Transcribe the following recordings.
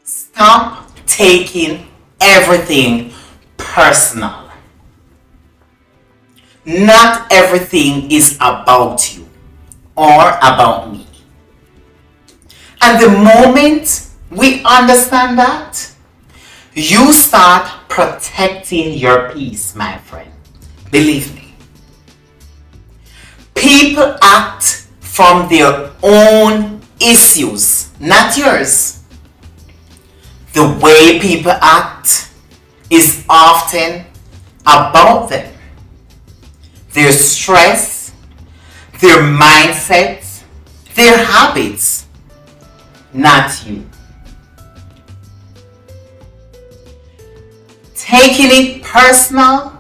Stop taking everything personal. Not everything is about you or about me. And the moment we understand that, you start protecting your peace, my friend. Believe me. People act from their own issues, not yours. The way people act is often about them. Their stress, their mindsets, their habits, not you. Taking it personal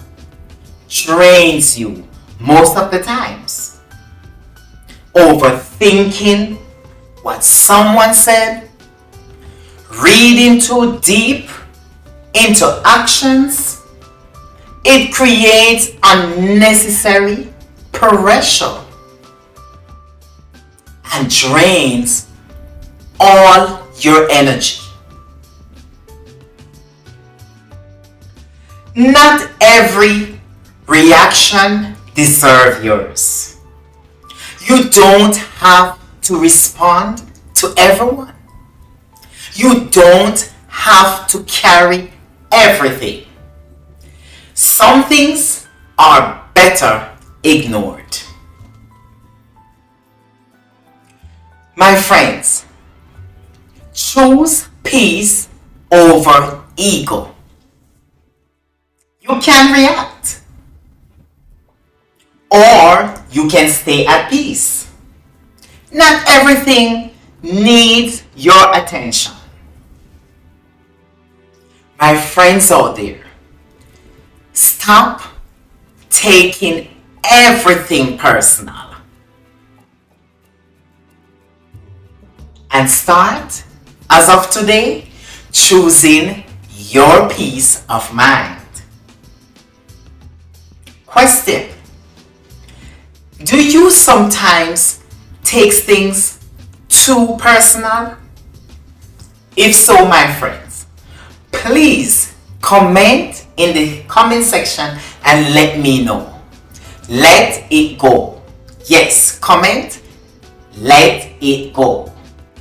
drains you most of the times. Overthinking what someone said, reading too deep into actions, it creates unnecessary pressure and drains all your energy. Not every reaction deserves yours. You don't have to respond to everyone. You don't have to carry everything. Some things are better ignored. My friends, choose peace over ego. You can react, or you can stay at peace. Not everything needs your attention. My friends out there, stop taking everything personal and start, as of today, choosing your peace of mind. Question: do you sometimes take things too personal? If so, my friends, please comment in the comment section and let me know. Let it go. Yes, comment. Let it go.